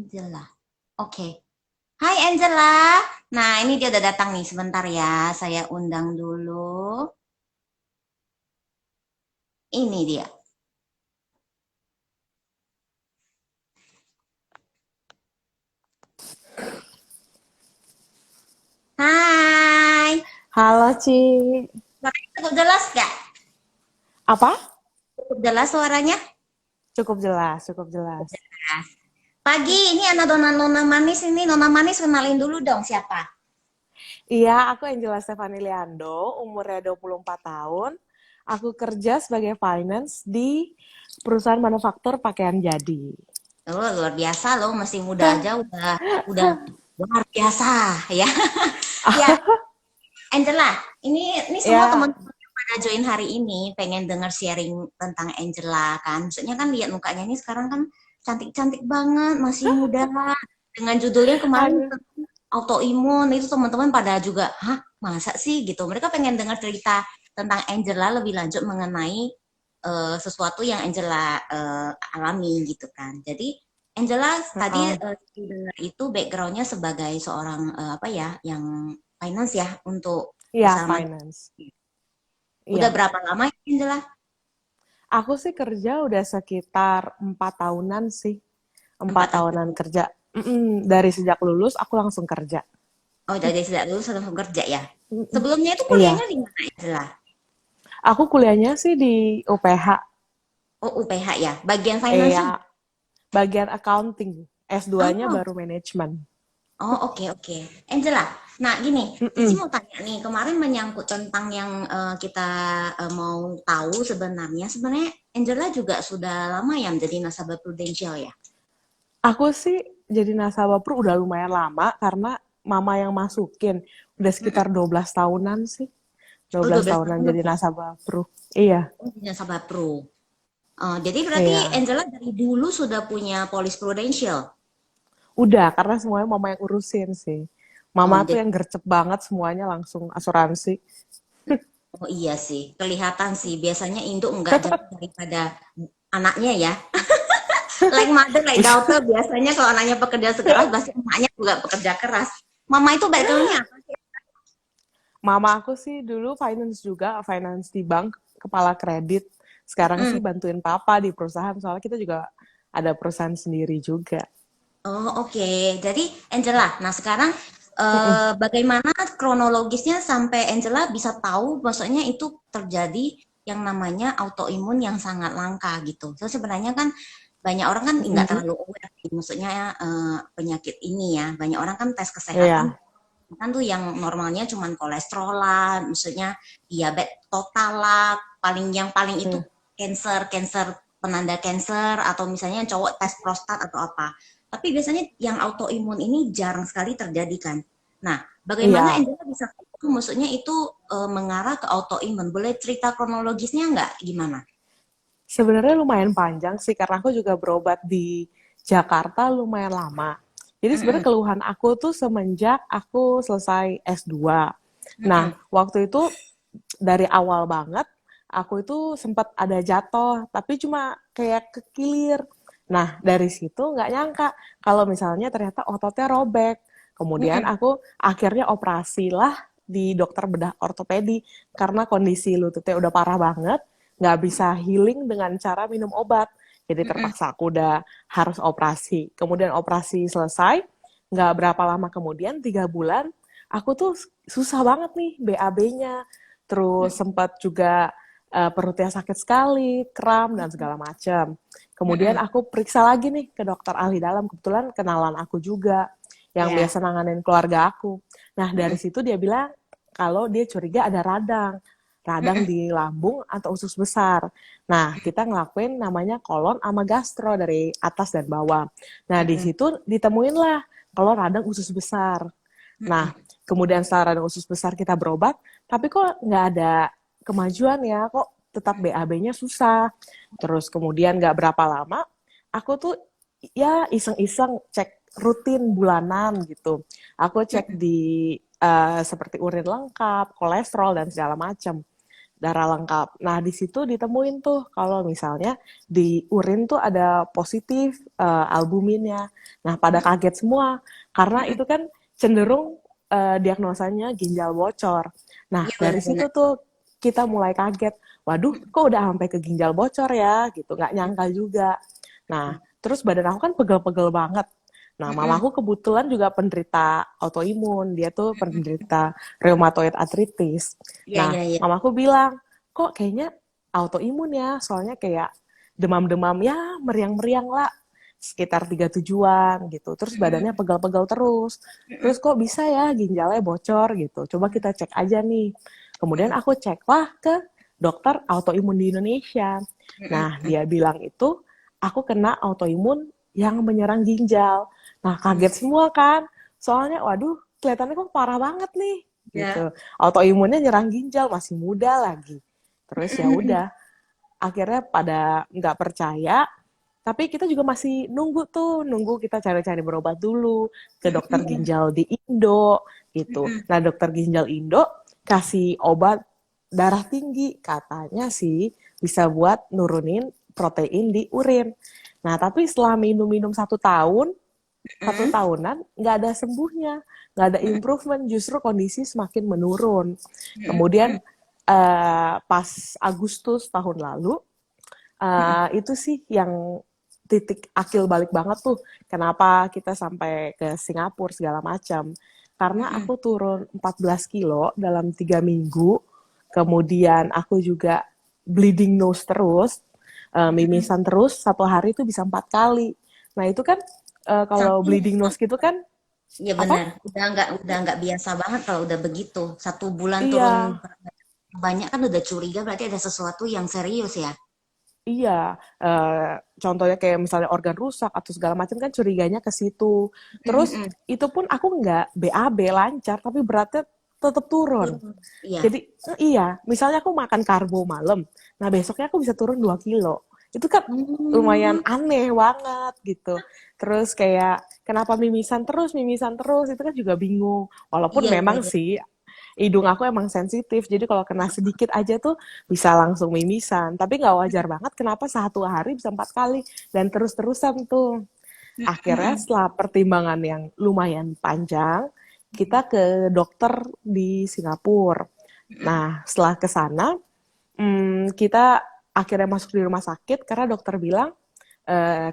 Angela. Oke. Hai Angela. Nah, ini dia udah datang nih. Sebentar ya, saya undang dulu. Ini dia. Hai. Halo, Ci. Suaranya cukup jelas gak? Apa? Cukup jelas suaranya? Cukup jelas, cukup jelas. Jelas. Pagi, ini anak nona manis ini. Nona manis kenalin dulu dong siapa? Iya, aku Angela Stefani Liando, umurnya 24 tahun. Aku kerja sebagai finance di perusahaan manufaktur pakaian jadi. Oh, luar biasa loh, masih muda aja udah luar biasa ya. Ya, Angela, ini semua Ya, teman-teman yang pada join hari ini pengen denger sharing tentang Angela kan. Maksudnya kan lihat mukanya ini sekarang kan cantik-cantik banget, masih muda. Dengan judulnya kemarin aduh. autoimun itu teman-teman pada juga, hah masa sih gitu. Mereka pengen dengar cerita tentang Angela lebih lanjut mengenai sesuatu yang Angela alami gitu kan. Jadi Angela tadi Heeh. dengar itu backgroundnya sebagai seorang apa ya, yang finance ya untuk Iya, usaha mandiri. finance. Udah Iya. berapa lama ya Angela? Aku sih kerja udah sekitar 4 tahunan sih. Empat 4 tahun. tahunan kerja. Dari sejak lulus, aku langsung kerja. Oh, dari sejak dulu sudah bekerja ya. Mm-mm. Sebelumnya itu kuliahnya Iya. di mana Angela? Aku kuliahnya sih di UPH. Oh, UPH ya. Bagian finance juga. Iya, bagian accounting. S2-nya Oh, baru manajemen. oh, oke, oke. Angela, nah gini, Cici Mm-mm. mau tanya nih, kemarin menyangkut tentang yang kita mau tahu sebenarnya Angela juga sudah lama ya menjadi nasabah Prudential ya? Aku sih jadi nasabah Pru udah lumayan lama karena mama yang masukin. Udah sekitar Mm-mm. 12 tahunan sih. Oh, 12 12 tahunan tahun jadi lebih. nasabah Pru. Iya, Oh, jadi nasabah Pro. Jadi berarti iya. Angela dari dulu sudah punya polis Prudential. Udah, karena semuanya mama yang urusin sih. Oh, Mama tuh jadi, yang gercep banget semuanya langsung asuransi. oh iya sih, kelihatan sih. Biasanya induk nggak jauh daripada anaknya ya. Like mother, like daughter, biasanya kalau anaknya pekerja keras, pasti emaknya juga pekerja keras. Mama itu backgroundnya apa sih? Mama aku sih dulu finance juga, finance di bank, kepala kredit. Sekarang sih Mm-mm. bantuin papa di perusahaan, soalnya kita juga ada perusahaan sendiri juga. Oh, oke. Jadi Angela, nah sekarang Mm-mm. bagaimana kronologisnya sampai Angela bisa tahu maksudnya itu terjadi yang namanya autoimun yang sangat langka gitu. So sebenarnya kan banyak orang kan nggak Mm-mm. terlalu aware sih, maksudnya penyakit ini ya. Banyak orang kan tes kesehatan Iya, kan tuh yang normalnya cuman kolesterolan, maksudnya diabetes total lah, yang paling itu iya. cancer penanda cancer atau misalnya cowok tes prostat atau apa. Tapi biasanya yang autoimun ini jarang sekali terjadi kan. Nah, bagaimana Iya, Angela bisa tahu maksudnya itu mengarah ke autoimun? Boleh cerita kronologisnya nggak gimana? sebenarnya lumayan panjang sih karena aku juga berobat di Jakarta lumayan lama. Jadi sebenarnya Mm-mm, keluhan aku tuh semenjak aku selesai S2. Nah, mm-mm, waktu itu dari awal banget aku itu sempat ada jatuh, tapi cuma kayak kekilir. Nah, dari situ nggak nyangka kalau misalnya ternyata ototnya robek. Kemudian mm-mm, aku akhirnya operasi lah di dokter bedah ortopedi karena kondisi lututnya udah parah banget, nggak bisa healing dengan cara minum obat. Jadi mm-mm, terpaksa aku udah harus operasi. Kemudian operasi selesai, nggak berapa lama kemudian, 3 bulan, aku tuh susah banget nih BAB-nya. Terus mm-mm, sempat juga perutnya sakit sekali, kram, dan segala macam. Kemudian mm-mm. aku periksa lagi nih ke dokter ahli dalam. Kebetulan kenalan aku juga yang Ya. biasa nanganin keluarga aku. Nah, dari Mm-mm, situ dia bilang kalau dia curiga ada radang. Radang mm-mm, di lambung atau usus besar. Nah, kita ngelakuin namanya kolon sama gastro dari atas dan bawah. Nah, di mm-mm, situ ditemuin lah kalau radang usus besar. Nah, mm-mm. kemudian setelah radang usus besar kita berobat, tapi kok nggak ada kemajuan ya, kok tetap BAB-nya susah. Terus kemudian nggak berapa lama, aku tuh ya iseng-iseng cek rutin bulanan gitu. Aku cek Mm-mm. di seperti urin lengkap, kolesterol dan segala macam. darah lengkap. Nah, di situ ditemuin tuh kalau misalnya di urin tuh ada positif albuminnya. Nah, pada kaget semua karena itu kan cenderung diagnosanya ginjal bocor. Nah, Iya dari benar-benar. situ tuh kita mulai kaget. Waduh, kok udah sampai ke ginjal bocor ya? Gitu, nggak nyangka juga. Nah, terus badan aku kan pegel-pegel banget. Nah, mamaku kebetulan juga penderita autoimun. Dia tuh penderita rheumatoid arthritis. Iya, Nah, iya, iya. mamaku bilang, kok kayaknya autoimun ya? Soalnya kayak demam-demam ya meriang-meriang lah. Sekitar 37-an gitu. Terus badannya pegal-pegal terus. Terus kok bisa ya ginjalnya bocor gitu. Coba kita cek aja nih. Kemudian aku ceklah ke dokter autoimun di Indonesia. Nah, dia bilang itu aku kena autoimun yang menyerang ginjal. Nah, kaget semua kan. Soalnya, waduh, kelihatannya kok parah banget nih. Gitu. Ya. Autoimunnya nyerang ginjal, masih muda lagi. Terus ya udah, akhirnya pada nggak percaya, tapi kita juga masih nunggu tuh, nunggu kita cari-cari berobat dulu ke dokter ginjal di Indo, gitu. Nah, dokter ginjal Indo kasih obat darah tinggi, katanya sih bisa buat nurunin protein di urin. Nah, tapi setelah minum-minum 1 tahun, 1 tahunan, nggak ada sembuhnya, nggak ada improvement, justru kondisi semakin menurun. Kemudian pas Agustus tahun lalu, itu sih yang titik akil balik banget tuh, kenapa kita sampai ke Singapura segala macam. Karena aku turun 14 kilo dalam 3 minggu, kemudian aku juga bleeding nose terus, mimisan terus, 1 hari itu bisa 4 kali. Nah itu kan kalau Sampai, bleeding nose gitu kan, iya apa? benar. Udah nggak biasa banget kalau udah begitu. 1 bulan turun Iya, banyak kan udah curiga berarti ada sesuatu yang serius ya. iya, contohnya kayak misalnya organ rusak atau segala macam kan curiganya ke situ. Terus itu pun aku nggak BAB lancar, tapi beratnya tetap turun. Turun. Iya. Jadi iya, misalnya aku makan karbo malam, nah besoknya aku bisa turun 2 kilo. Itu kan lumayan Hmm, aneh banget gitu. Terus kayak kenapa mimisan terus, itu kan juga bingung. Walaupun iya, iya, memang iya. sih hidung aku emang sensitif, jadi kalau kena sedikit aja tuh bisa langsung mimisan. Tapi nggak wajar banget kenapa 1 hari bisa 4 kali dan terus-terusan tuh. Akhirnya setelah pertimbangan yang lumayan panjang, kita ke dokter di Singapura. Nah, setelah ke sana, kita akhirnya masuk di rumah sakit karena dokter bilang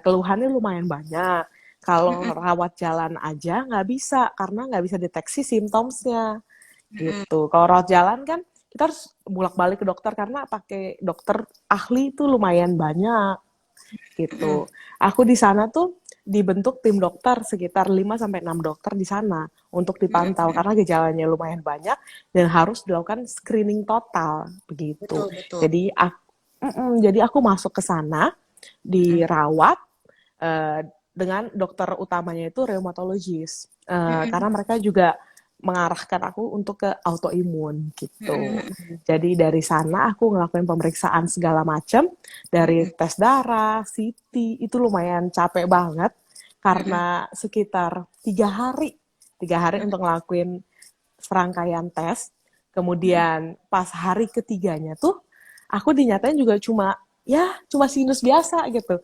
keluhannya lumayan banyak. Kalau rawat jalan aja nggak bisa karena nggak bisa deteksi simptomnya gitu. Kalau rawat jalan kan kita harus bolak-balik ke dokter karena pakai dokter ahli itu lumayan banyak gitu. Aku di sana tuh dibentuk tim dokter sekitar 5 sampai 6 dokter di sana untuk dipantau karena gejalanya lumayan banyak dan harus dilakukan screening total begitu. Betul, betul. Jadi aku masuk ke sana dirawat dengan dokter utamanya itu rheumatologis karena mereka juga mengarahkan aku untuk ke autoimun gitu. Jadi dari sana aku ngelakuin pemeriksaan segala macam dari tes darah, CT itu lumayan capek banget karena sekitar 3 hari untuk ngelakuin serangkaian tes. Kemudian pas hari ketiganya tuh aku dinyatain juga cuma sinus biasa gitu.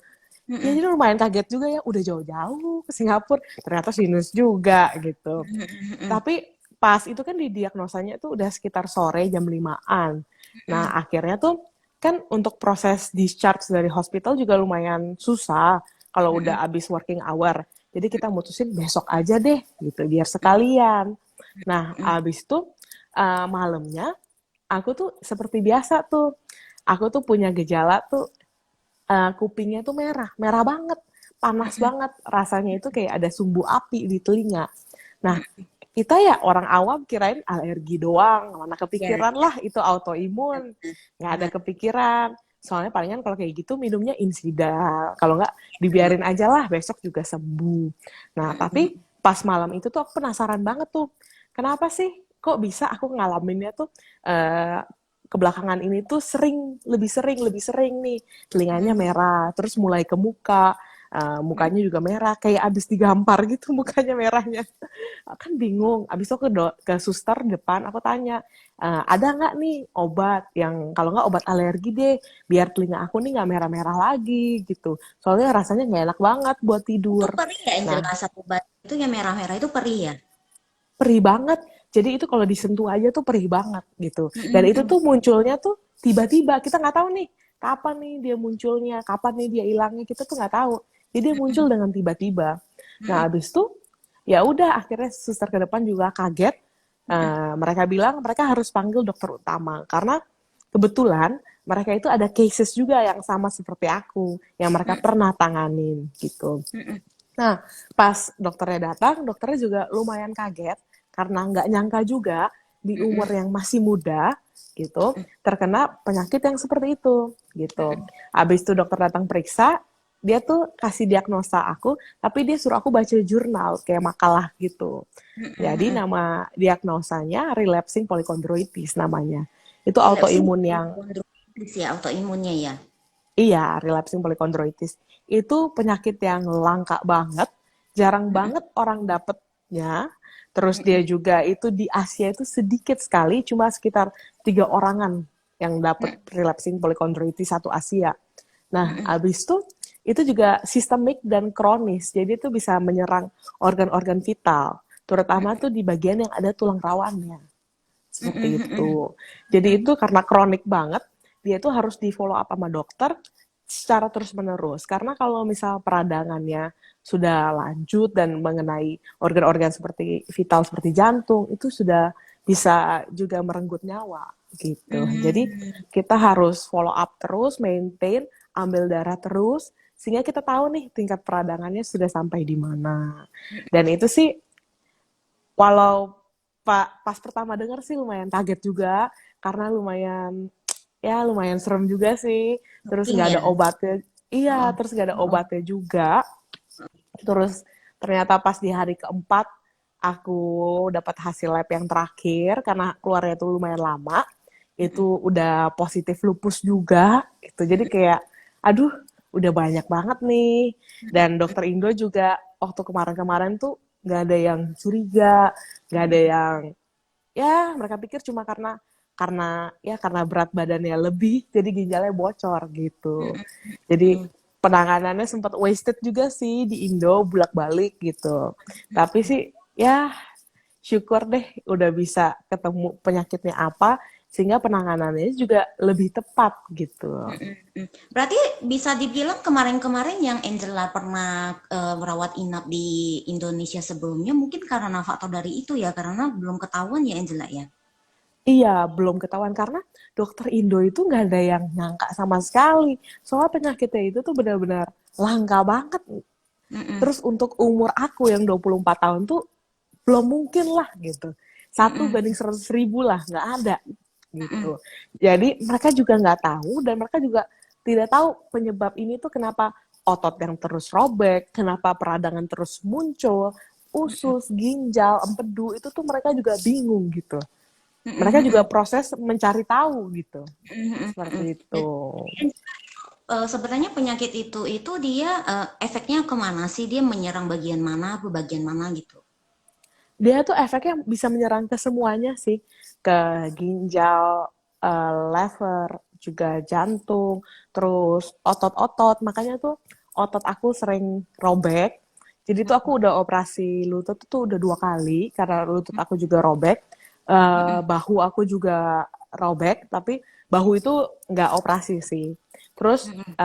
Ya jadi lumayan kaget juga ya, udah jauh-jauh ke Singapura, ternyata sinus juga gitu. Tapi pas itu kan didiagnosanya tuh udah sekitar sore jam 5-an. Nah akhirnya tuh kan untuk proses discharge dari hospital juga lumayan susah kalau udah abis working hour. Jadi kita mutusin besok aja deh gitu, biar sekalian. Nah abis itu malamnya aku tuh seperti biasa tuh, aku tuh punya gejala tuh kupingnya tuh merah, merah banget, panas banget, rasanya itu kayak ada sumbu api di telinga. Nah, kita ya orang awam kirain alergi doang, mana Ya, kepikiran lah itu autoimun, nggak ada kepikiran. Soalnya palingan kalau kayak gitu minumnya Insidal, kalau nggak dibiarin aja lah besok juga sembuh. Nah, tapi pas malam itu tuh aku penasaran banget tuh, kenapa sih kok bisa aku ngalaminnya tuh kebelakangan ini tuh lebih sering nih telinganya merah, terus mulai ke muka, Mukanya juga merah, kayak abis digampar gitu mukanya merahnya. Kan bingung. Abis itu ke suster depan, aku tanya, ada nggak nih obat yang, kalau nggak obat alergi deh, biar telinga aku nih nggak merah-merah lagi gitu. Soalnya rasanya nggak enak banget buat Itu tidur. perih ya Angela, Nah, satu obat itu yang merah-merah itu perih ya? perih banget. Jadi itu kalau disentuh aja tuh perih banget gitu. Dan itu Mm-mm. tuh munculnya tuh tiba-tiba. Kita nggak tahu nih kapan nih dia munculnya, kapan nih dia hilangnya, kita tuh nggak tahu. Jadi dia muncul dengan tiba-tiba. Nah, Mm-mm. habis itu ya udah akhirnya suster ke depan juga kaget. Mereka bilang mereka harus panggil dokter utama karena kebetulan mereka itu ada cases juga yang sama seperti aku yang mereka pernah tanganin gitu. Mm-mm. Nah, pas dokternya datang, dokternya juga lumayan kaget karena nggak nyangka juga di umur Mm-mm. yang masih muda gitu terkena penyakit yang seperti itu gitu. Habis itu dokter datang periksa, dia tuh kasih diagnosa aku, tapi dia suruh aku baca jurnal kayak makalah gitu. Jadi Mm-mm. nama diagnosanya relapsing polychondroitis namanya. Itu Relapsing autoimun yang chondroitis ya, autoimunnya ya. iya, relapsing polychondroitis. Itu penyakit yang langka banget, jarang Mm-mm. banget orang dapetnya. Terus dia Mm-mm. juga itu di Asia itu sedikit sekali, cuma sekitar 3 orangan yang dapet Mm-mm. relapsing polychondroitis satu Asia. Nah, Mm-mm. abis itu juga sistemik dan kronis, jadi itu bisa menyerang organ-organ vital, terutama tuh di bagian yang ada tulang rawannya. Seperti Mm-mm. itu. Jadi itu karena kronik banget, dia itu harus di follow up sama dokter secara terus-menerus. Karena kalau misal peradangannya sudah lanjut dan mengenai organ-organ seperti vital seperti jantung, itu sudah bisa juga merenggut nyawa gitu. Jadi Mm-mm. kita harus follow up terus, maintain, ambil darah terus, sehingga kita tahu nih tingkat peradangannya sudah sampai di mana. Dan itu sih walau pas pertama dengar sih lumayan kaget juga karena lumayan serem juga sih. Terus Mungkin nggak ada ya. obatnya. Iya, Oh, terus nggak ada oh, oh. obatnya juga. Terus ternyata pas di hari keempat aku dapat hasil lab yang terakhir karena keluarnya itu lumayan lama. Itu Mm-mm. udah positif lupus juga gitu. Jadi kayak aduh, udah banyak banget nih. Dan dokter Indo juga waktu kemarin-kemarin tuh nggak ada yang curiga, nggak ada Mm-mm. yang ya mereka pikir cuma karena berat badannya lebih jadi ginjalnya bocor gitu. Mm-mm. Jadi Mm-mm. penanganannya sempat wasted juga sih di Indo bolak-balik gitu. Tapi sih ya syukur deh udah bisa ketemu penyakitnya apa sehingga penanganannya juga lebih tepat gitu. Mm-mm. Mm. Berarti bisa dibilang kemarin-kemarin yang Angela pernah merawat inap di Indonesia sebelumnya mungkin karena faktor dari itu ya, karena belum ketahuan ya Angela ya. Iya, belum ketahuan karena dokter Indo itu nggak ada yang nyangka sama sekali. Soal penyakitnya itu tuh benar-benar langka banget. Mm-mm. Terus untuk umur aku yang 24 tahun tuh belum mungkin lah gitu. Satu Mm-mm. banding 100.000 lah, nggak ada Mm-mm. gitu. Jadi mereka juga nggak tahu dan mereka juga tidak tahu penyebab ini tuh kenapa otot yang terus robek, kenapa peradangan terus muncul, usus, ginjal, empedu, itu tuh mereka juga bingung gitu. Mereka juga Mm-mm. proses mencari tahu gitu. Mm-mm. Mm-mm. Seperti itu. Jadi, sebenarnya penyakit itu dia efeknya kemana sih? Dia menyerang bagian mana, ke bagian mana gitu? Dia tuh efeknya bisa menyerang ke semuanya sih. Ke ginjal, lever, juga jantung, terus otot-otot. Makanya tuh otot aku sering robek. Jadi tuh aku udah operasi lutut tuh udah 2 kali karena lutut aku juga robek. Mm-mm. Bahu aku juga robek, tapi bahu itu nggak operasi sih. Terus Mm-mm.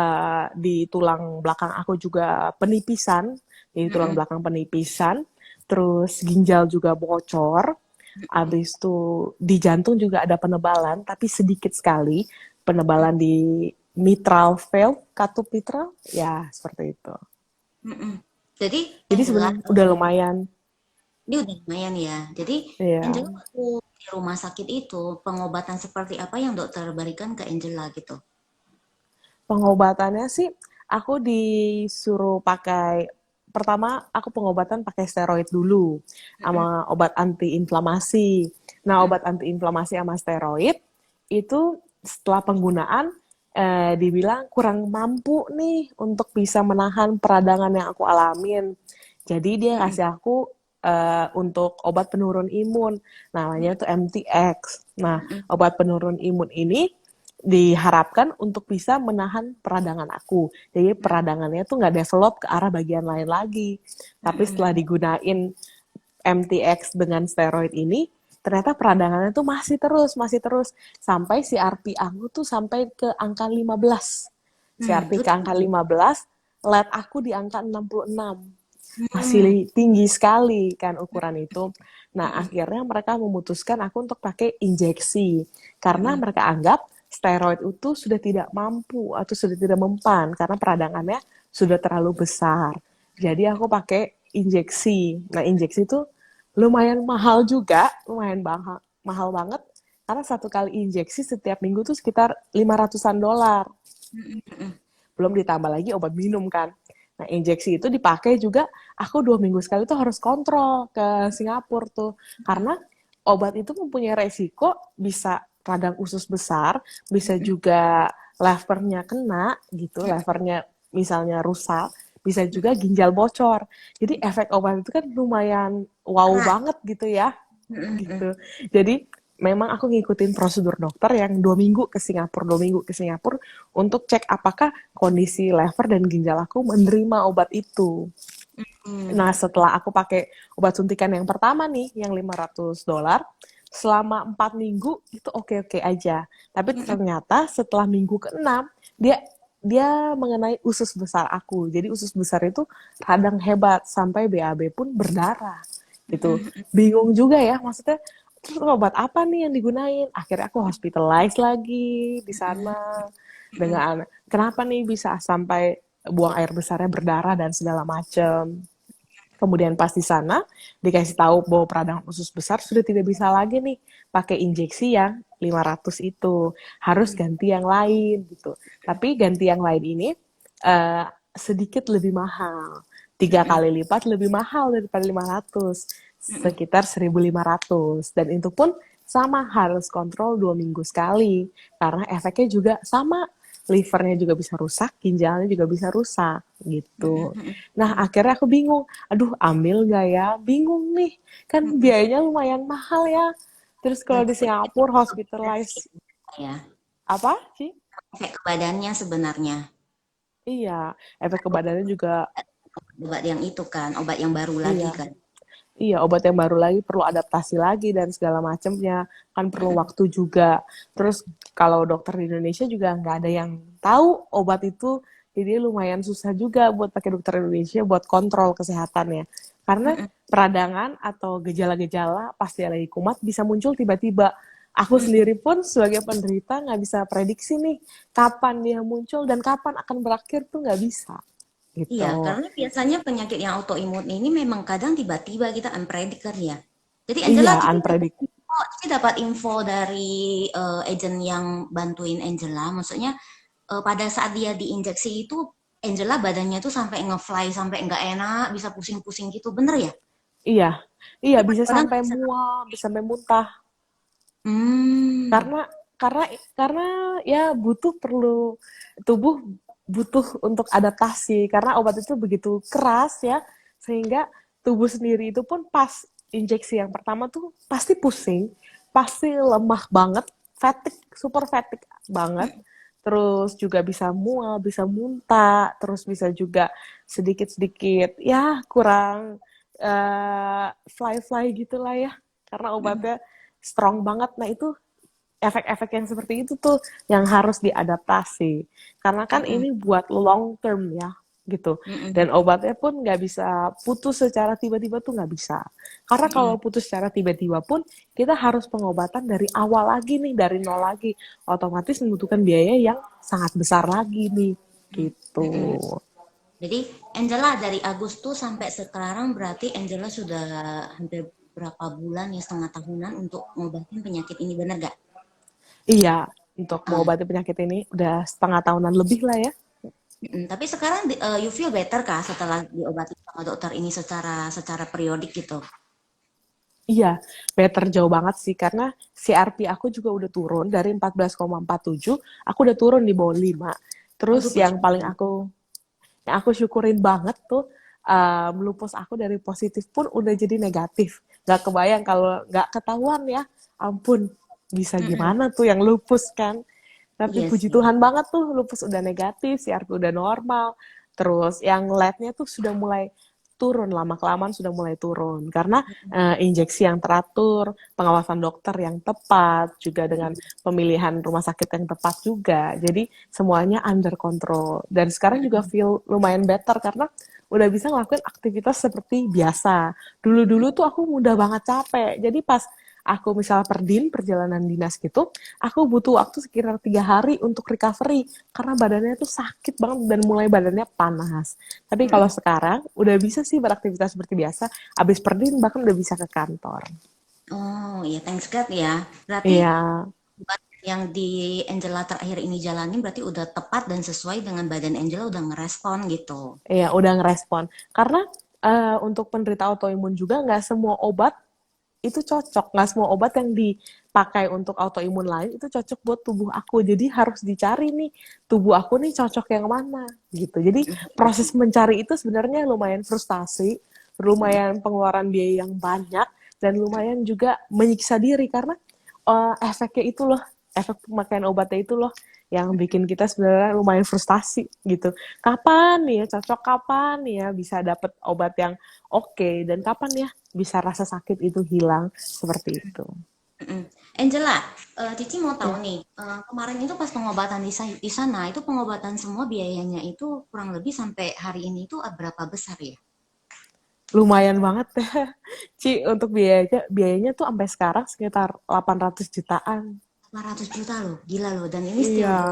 di tulang belakang aku juga penipisan, di tulang Mm-mm. belakang penipisan. Terus ginjal juga bocor, Mm-mm. habis itu di jantung juga ada penebalan, tapi sedikit sekali, penebalan di mitral valve, katup mitral, ya seperti itu. Mm-mm. Jadi Jadi Angela, sebenarnya udah lumayan, ini udah lumayan ya. Jadi ya. Angela waktu di rumah sakit itu pengobatan seperti apa yang dokter berikan ke Angela gitu? Pengobatannya sih, aku disuruh pakai, pertama aku pengobatan pakai steroid dulu, Mm-mm. sama obat antiinflamasi. Nah, obat antiinflamasi sama steroid, itu setelah penggunaan, dibilang kurang mampu nih untuk bisa menahan peradangan yang aku alamin. Jadi dia Mm-mm. kasih aku untuk obat penurun imun, namanya tuh MTX. Nah, Mm-mm. obat penurun imun ini diharapkan untuk bisa menahan peradangan aku. Jadi peradangannya tuh nggak develop ke arah bagian lain lagi. Tapi setelah Mm-mm. digunain MTX dengan steroid ini, ternyata peradangannya tuh masih terus sampai CRP aku tuh sampai ke angka 15. CRP Itu ke angka 15, LED aku di angka 66. hmm, Masih tinggi sekali kan ukuran itu. Nah, mm-mm. akhirnya mereka memutuskan aku untuk pakai injeksi karena Mm-mm. mereka anggap steroid itu sudah tidak mampu atau sudah tidak mempan karena peradangannya sudah terlalu besar. Jadi aku pakai injeksi. Nah, injeksi itu lumayan mahal juga, lumayan mahal banget karena satu kali injeksi setiap minggu tuh sekitar 500-an dolar. Mm-mm. Belum ditambah lagi obat minum kan. Nah, injeksi itu dipakai juga, aku 2 minggu sekali tuh harus kontrol ke Singapura tuh. Karena obat itu mempunyai resiko bisa radang usus besar, bisa juga levernya kena gitu, levernya misalnya rusak, bisa juga ginjal bocor. Jadi efek obat itu kan lumayan wow Keras. banget gitu ya Mm-mm. gitu. Jadi memang aku ngikutin prosedur dokter yang 2 minggu ke Singapura, 2 minggu ke Singapura untuk cek apakah kondisi lever dan ginjal aku menerima obat itu. Mm. Nah, setelah aku pakai obat suntikan yang pertama nih, yang $500, selama 4 minggu itu oke-oke aja. Tapi Mm-mm. ternyata setelah minggu ke-6, dia dia mengenai usus besar aku. Jadi usus besar itu radang hebat sampai BAB pun berdarah gitu. Mm-mm. Bingung juga ya, maksudnya terus obat apa nih yang digunain? Akhirnya aku hospitalize lagi di sana Mm-mm. dengan kenapa nih bisa sampai buang air besarnya berdarah dan segala macem. Kemudian pas di sana dikasih tahu bahwa peradangan usus besar sudah tidak bisa lagi nih pakai injeksi yang 500 itu. Harus ganti yang lain gitu. Tapi ganti yang lain ini uh, sedikit lebih mahal. 3 kali lipat lebih mahal daripada 500. Mm-mm. Sekitar 1.500. Dan itu pun sama harus kontrol 2 minggu sekali. Karena efeknya juga sama, livernya juga bisa rusak, ginjalnya juga bisa rusak gitu. Mm-mm. Nah, akhirnya aku bingung, aduh ambil gak ya? Bingung nih, kan Mm-mm. biayanya lumayan mahal ya. Terus kalau di Efek Singapura bisa sih, hospitalize ya. apa sih? Efek ke badannya sebenarnya. Iya, efek ke badannya juga Obat yang itu kan, obat yang baru lagi iya. kan. Iya, obat yang baru lagi perlu adaptasi lagi dan segala macamnya. Kan perlu Mm-mm. waktu juga. Terus kalau dokter di Indonesia juga nggak ada yang tahu obat itu. Jadi lumayan susah juga buat pakai dokter Indonesia buat kontrol kesehatannya. Karena Mm-mm. peradangan atau gejala-gejala pas dia lagi kumat bisa muncul tiba-tiba. Aku Mm-mm. sendiri pun sebagai penderita nggak bisa prediksi nih kapan dia muncul dan kapan akan berakhir tuh nggak bisa. Iya, Gitu. karena biasanya penyakit yang autoimun ini memang kadang tiba-tiba kita unpredict kan ya. Jadi Angela, Iya, Cici dapat unpredictable. info, Cici dapat info dari agent yang bantuin Angela. Maksudnya pada saat dia diinjeksi itu Angela badannya tuh sampai ngefly, sampai nggak enak, bisa pusing-pusing gitu, bener ya? Iya, iya Itu bisa kadang sampai nggak bisa. mual, bisa sampai muntah. Hmm, Karena karena ya tubuh butuh untuk adaptasi karena obat itu begitu keras ya sehingga tubuh sendiri itu pun pas injeksi yang pertama tuh pasti pusing, pasti lemah banget, fatigue, super fatigue banget. Terus juga bisa mual, bisa muntah, terus bisa juga sedikit-sedikit ya kurang fly-fly gitulah ya karena obatnya strong banget. Nah, itu efek-efek yang seperti itu tuh yang harus diadaptasi. Karena kan mm-mm, ini buat long term ya, gitu. mm-mm, Dan obatnya pun nggak bisa putus secara tiba-tiba tuh nggak bisa. Karena mm-mm. kalau putus secara tiba-tiba pun, kita harus pengobatan dari awal lagi nih, dari nol lagi. Otomatis membutuhkan biaya yang sangat besar lagi nih, gitu. Mm-mm. Jadi Angela dari Agustus sampai sekarang berarti Angela sudah hampir berapa bulan ya, setengah tahunan untuk ngobatin penyakit ini, bener gak? Iya, untuk Ah, mengobati penyakit ini udah setengah tahunan lebih lah ya. tapi sekarang you feel better kah setelah diobati sama dokter ini secara secara periodik gitu? Iya, better jauh banget sih karena CRP aku juga udah turun dari 14,47, aku udah turun di bawah 5. Terus Aduh, puji Tuhan. yang aku syukurin banget tuh lupus aku dari positif pun udah jadi negatif. Gak kebayang kalau gak ketahuan ya. Ampun, bisa Mm-mm. gimana tuh yang lupus kan? Tapi Iya puji sih. Tuhan banget tuh lupus udah negatif, CRP udah normal. Terus yang labnya tuh sudah mulai turun, lama-kelamaan sudah mulai turun. Karena injeksi yang teratur, pengawasan dokter yang tepat, juga dengan pemilihan rumah sakit yang tepat juga. Jadi semuanya under control. Dan sekarang juga Mm-mm. feel lumayan better karena udah bisa ngelakuin aktivitas seperti biasa. Dulu-dulu tuh aku mudah banget capek. Jadi pas aku misal perjalanan dinas gitu, aku butuh waktu sekitar 3 hari untuk recovery karena badannya tuh sakit banget dan mulai badannya panas. Tapi kalau Mm-mm. sekarang udah bisa sih beraktivitas seperti biasa, abis perdin bahkan udah bisa ke kantor. Oh, iya, thanks God ya. Berarti Iya, obat yang di Angela terakhir ini jalanin berarti udah tepat dan sesuai dengan badan Angela udah ngerespon gitu. iya udah ngerespon. Karena untuk penderita autoimun juga nggak semua obat itu cocok. Nggak semua obat yang dipakai untuk autoimun lain itu cocok buat tubuh aku. Jadi harus dicari nih, tubuh aku nih cocok yang mana gitu. Jadi proses mencari itu sebenarnya lumayan frustasi, lumayan pengeluaran biaya yang banyak, dan lumayan juga menyiksa diri karena efeknya itu loh, efek pemakaian obatnya itu loh yang bikin kita sebenarnya lumayan frustasi gitu. Kapan nih ya cocok, kapan nih ya bisa dapet obat yang oke, dan kapan ya bisa rasa sakit itu hilang seperti itu. Mm-mm. Angela, Cici mau tahu Ya. nih, kemarin itu pas pengobatan di sana, itu pengobatan semua biayanya itu kurang lebih sampai hari ini itu berapa besar ya? Lumayan banget ya. Ci, untuk biayanya tuh sampai sekarang sekitar 800 jutaan. 400 juta loh, gila loh. Dan ini still Iya. go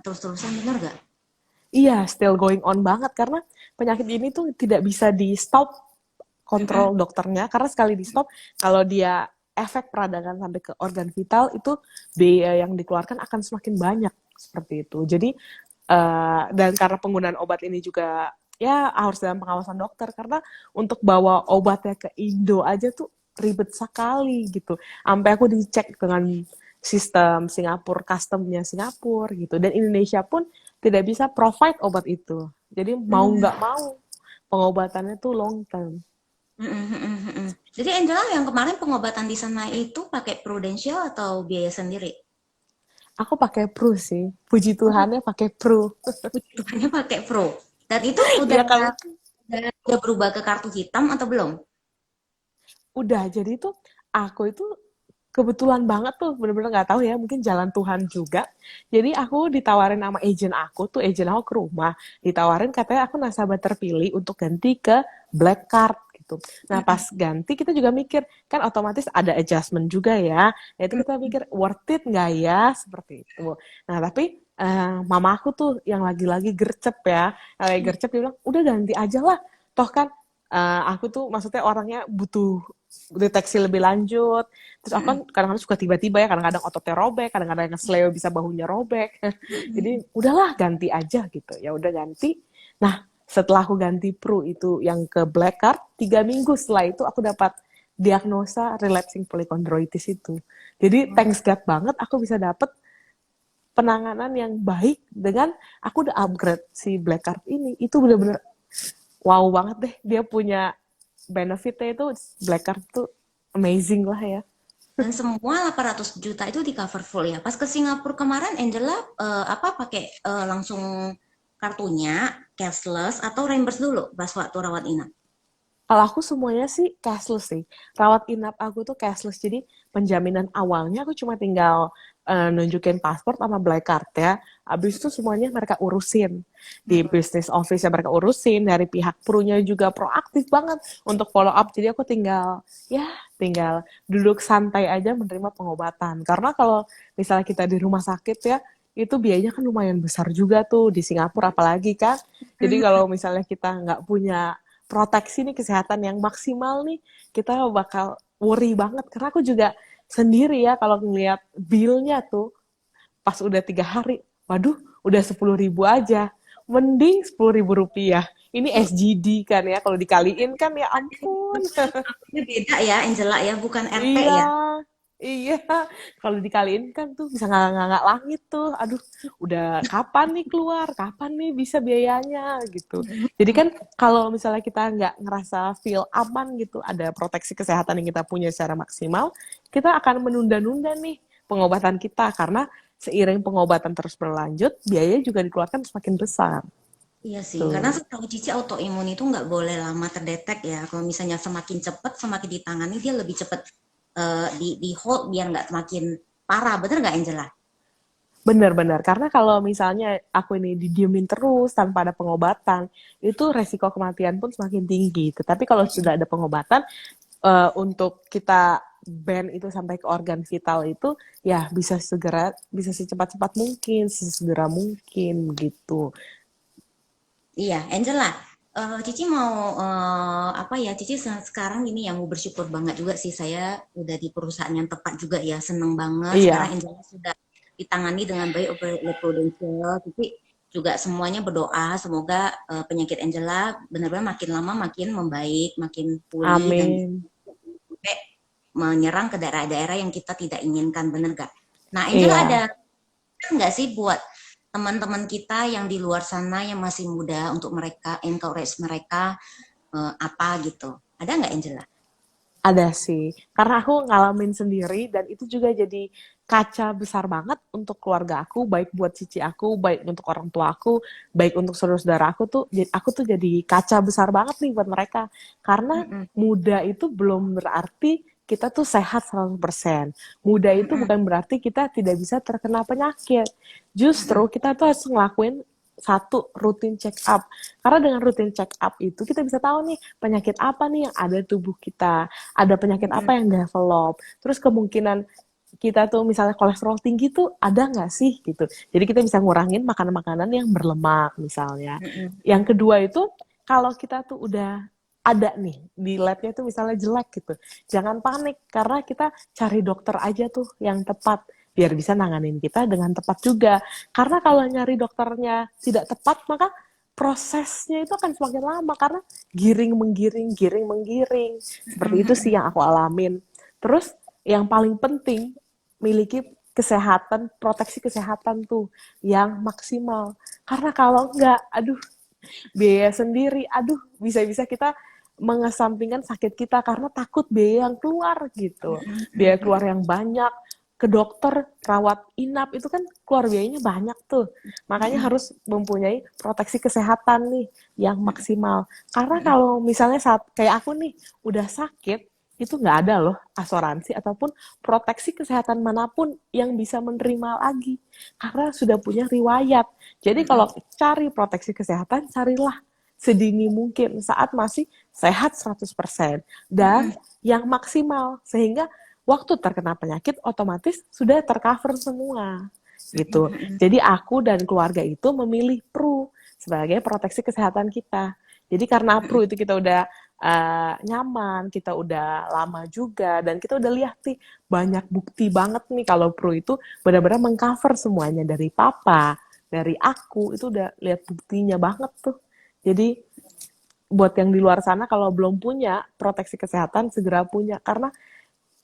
terus-terusan, bener gak? Iya, still going on banget karena penyakit ini tuh tidak bisa di stop kontrol Mm-mm. dokternya karena sekali di stop kalau dia efek peradangan sampai ke organ vital itu biaya yang dikeluarkan akan semakin banyak seperti itu. Jadi dan karena penggunaan obat ini juga ya harus dalam pengawasan dokter karena untuk bawa obatnya ke Indo aja tuh ribet sekali gitu. Sampai aku dicek dengan sistem Singapura, customnya Singapura gitu. Dan Indonesia pun tidak bisa provide obat itu. Jadi mau Mm. nggak mau pengobatannya tuh long term. Mm-mm, mm-mm, mm-mm. Jadi Angela yang kemarin pengobatan di sana itu pakai Prudential atau biaya sendiri? Aku pakai Pro sih. Puji Oh, Tuhannya pakai Pro. bukannya pakai Pro. Dan itu udah, Ya kalau udah berubah ke kartu hitam atau belum? udah jadi tuh aku itu kebetulan banget tuh bener-bener nggak tahu ya mungkin jalan Tuhan juga. Jadi aku ditawarin sama agent aku ke rumah, ditawarin katanya aku nasabah terpilih untuk ganti ke black card gitu. Nah pas Mm-mm, ganti kita juga mikir kan otomatis ada adjustment juga ya. Nah, itu kita mm-mm, mikir worth it nggak ya seperti itu. Nah tapi mama aku tuh yang lagi-lagi gercep ya, yang lagi gercep dia bilang udah ganti aja lah. Toh kan aku tuh maksudnya orangnya butuh deteksi lebih lanjut. Terus aku kan mm-mm, kadang-kadang suka tiba-tiba ya, kadang-kadang ototnya robek, kadang-kadang ngesleo bisa bahunya robek. mm-mm. Jadi udahlah ganti aja gitu. Ya udah ganti. Nah, setelah aku ganti Pro itu yang ke Black Card, 3 minggu setelah itu aku dapat diagnosa relapsing polychondroitis itu. Jadi thanks God banget aku bisa dapat penanganan yang baik dengan aku udah upgrade si Black Card ini. Itu bener-bener wow banget deh. Dia punya benefitnya itu Black Card tuh amazing lah ya. Dan semua 800 juta itu di cover full ya. Pas ke Singapura kemarin Angela apa pakai langsung kartunya cashless atau reimburse dulu pas waktu rawat inap? Kalau aku semuanya sih cashless sih. Rawat inap aku tuh cashless. Jadi penjaminan awalnya aku cuma tinggal nunjukin paspor sama black card ya. Habis itu semuanya mereka urusin. Di business office ya mereka urusin. Dari pihak Prunya juga proaktif banget untuk follow up. Jadi aku tinggal duduk santai aja menerima pengobatan. Karena kalau misalnya kita di rumah sakit ya, itu biayanya kan lumayan besar juga tuh di Singapura apalagi kan. Jadi kalau misalnya kita nggak punya proteksi nih kesehatan yang maksimal nih, kita bakal worry banget. Karena aku juga sendiri ya kalau ngeliat bill-nya tuh pas udah 3 hari, waduh udah 10.000 aja. Mending 10.000 rupiah. Ini SGD kan ya, kalau dikaliin kan ya ampun. ampun. Ini beda ya, Angela ya, bukan RT Iya, ya. iya. Kalau dikaliin kan tuh bisa nggak langit tuh. Aduh, udah kapan nih keluar? Kapan nih bisa biayanya gitu. Jadi kan kalau misalnya kita nggak ngerasa feel aman gitu, ada proteksi kesehatan yang kita punya secara maksimal, kita akan menunda-nunda nih pengobatan kita karena seiring pengobatan terus berlanjut, biaya juga dikeluarkan semakin besar. Iya sih, karena Tuh. setahu Cici autoimun itu nggak boleh lama terdetek ya. Kalau misalnya semakin cepat, semakin ditangani dia lebih cepat di hold biar nggak semakin parah. Bener nggak Angela? Benar-benar, karena kalau misalnya aku ini didiemin terus tanpa ada pengobatan, itu resiko kematian pun semakin tinggi. Tetapi kalau sudah ada pengobatan, untuk kita ban itu sampai ke organ vital itu, ya bisa secepat-cepat mungkin, sesegera mungkin gitu. Iya, Angela. Cici mau apa ya? Cici sekarang ini yang mau bersyukur banget juga sih saya udah di perusahaan yang tepat juga ya. Seneng banget sekarang Iya, Angela sudah ditangani dengan baik oleh Prudential. Cici juga semuanya berdoa semoga penyakit Angela benar-benar makin lama makin membaik, makin pulih dan amin. sampai menyerang ke daerah-daerah yang kita tidak inginkan, bener gak? Nah, Angela ada Iya, nggak sih buat teman-teman kita yang di luar sana yang masih muda untuk mereka encourage mereka apa gitu? Ada nggak Angela? ada sih. Karena aku ngalamin sendiri dan itu juga jadi kaca besar banget untuk keluarga aku, baik buat cici aku, baik untuk orang tua aku, baik untuk saudara-saudara aku tuh, aku tuh jadi kaca besar banget nih buat mereka. Karena Mm-mm, muda itu belum berarti kita tuh sehat 100%. Muda itu mm-mm, bukan berarti kita tidak bisa terkena penyakit. Justru mm-mm, kita tuh harus ngelakuin satu rutin check up. Karena dengan rutin check up itu kita bisa tahu nih penyakit apa nih yang ada di tubuh kita, ada penyakit apa mm-mm, yang develop, terus kemungkinan kita tuh misalnya kolesterol tinggi tuh ada nggak sih gitu. Jadi kita bisa ngurangin makanan-makanan yang berlemak misalnya. mm-mm, Yang kedua itu kalau kita tuh udah ada nih di labnya tuh misalnya jelek gitu, jangan panik karena kita cari dokter aja tuh yang tepat biar bisa nanganin kita dengan tepat juga. Karena kalau nyari dokternya tidak tepat maka prosesnya itu akan semakin lama karena giring menggiring. Seperti itu sih yang aku alamin. Terus yang paling penting miliki kesehatan, proteksi kesehatan tuh yang maksimal. Karena kalau enggak, aduh, biaya sendiri, aduh, bisa-bisa kita mengesampingkan sakit kita karena takut biaya yang keluar gitu. Biaya keluar yang banyak, ke dokter, rawat inap, itu kan keluar biayanya banyak tuh. Makanya mm-mm, harus mempunyai proteksi kesehatan nih yang mm-mm, maksimal. Karena mm-mm, kalau misalnya saat kayak aku nih udah sakit, itu nggak ada loh asuransi ataupun proteksi kesehatan manapun yang bisa menerima lagi karena sudah punya riwayat. Jadi mm-mm, kalau cari proteksi kesehatan, carilah sedini mungkin saat masih sehat 100% dan mm-mm, yang maksimal sehingga waktu terkena penyakit otomatis sudah tercover semua gitu. mm-mm, Jadi aku dan keluarga itu memilih PRU sebagai proteksi kesehatan kita. Jadi karena PRU itu kita udah nyaman, kita udah lama juga, dan kita udah lihat nih banyak bukti banget nih kalau PRU itu benar-benar mengcover semuanya dari papa, dari aku itu udah lihat buktinya banget tuh. Jadi buat yang di luar sana kalau belum punya proteksi kesehatan segera punya karena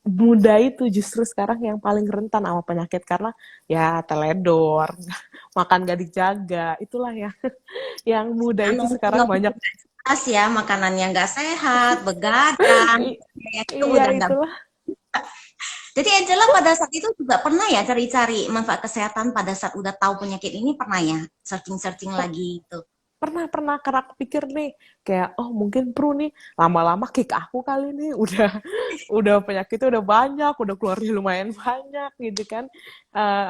muda itu justru sekarang yang paling rentan sama penyakit karena ya teledor, makan gak dijaga, itulah ya yang muda itu sekarang nggak banyak. jelas ya makanannya nggak sehat, begadang, ya, itu Iya udah nggak. itulah. Jadi Angela pada saat itu juga pernah ya cari-cari manfaat kesehatan pada saat udah tahu penyakit ini pernah ya searching-searching lagi itu. Pernah karena aku pikir nih kayak oh mungkin Pru nih lama-lama kick aku kali nih udah penyakitnya udah banyak udah keluarnya lumayan banyak gitu kan.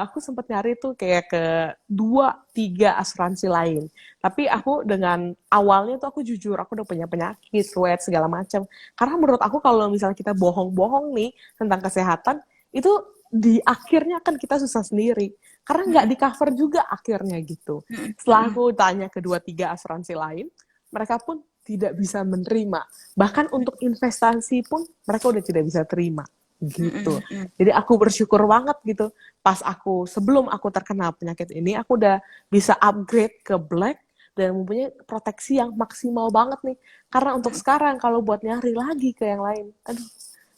Aku sempat nyari tuh kayak ke 2-3 asuransi lain tapi aku dengan awalnya tuh aku jujur aku udah punya penyakit riwayat segala macam karena menurut aku kalau misalnya kita bohong-bohong nih tentang kesehatan itu di akhirnya kan kita susah sendiri karena nggak di cover juga akhirnya gitu. Setelah aku tanya ke 2-3 asuransi lain, mereka pun tidak bisa menerima. Bahkan untuk investasi pun mereka udah tidak bisa terima gitu. Jadi aku bersyukur banget gitu. Pas aku sebelum aku terkena penyakit ini, aku udah bisa upgrade ke black dan mempunyai proteksi yang maksimal banget nih. Karena untuk sekarang kalau buat nyari lagi ke yang lain, aduh,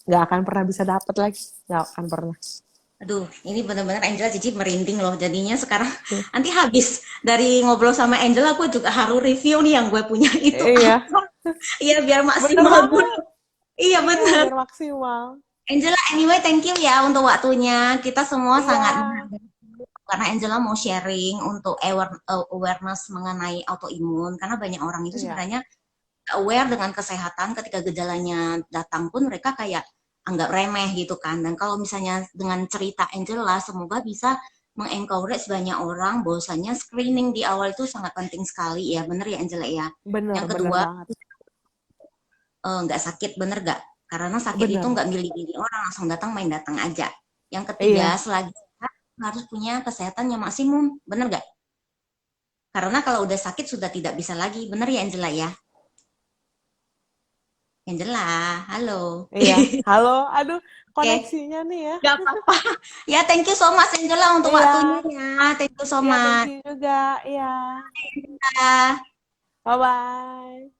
nggak akan pernah bisa dapat lagi, nggak akan pernah. Aduh, ini benar-benar Angela jadi merinding loh. Jadinya sekarang Hmm. nanti habis dari ngobrol sama Angela, aku juga harus review nih yang gue punya itu Iya, apa. Iya, biar bener maksimal gue. banget. Iya, Iya, benar. biar maksimal. Angela, anyway, thank you ya untuk waktunya. Kita semua Iya, sangat menghargai karena Angela mau sharing untuk awareness mengenai autoimun. Karena banyak orang itu iya, sebenarnya aware dengan kesehatan ketika gejalanya datang pun mereka kayak anggap remeh gitu kan. Dan kalau misalnya dengan cerita Angela, semoga bisa mengencourage banyak orang bahwasanya screening di awal itu sangat penting sekali ya. Bener ya Angela ya. bener, Yang bener kedua, banget. nggak sakit, bener nggak? Karena sakit itu Bener. nggak milih-milih orang, langsung datang main datang aja. Yang ketiga, Iya, selagi sehat, harus punya kesehatan yang maksimum, bener nggak? Karena kalau udah sakit sudah tidak bisa lagi, bener ya Angela ya? Angela, halo. iya. Halo, aduh, Oke, koneksinya nih ya. nggak apa-apa. Ya, thank you so much Angela untuk Iya, waktunya ya. Thank you so iya, thank much. you juga. Iya, Ya. bye-bye.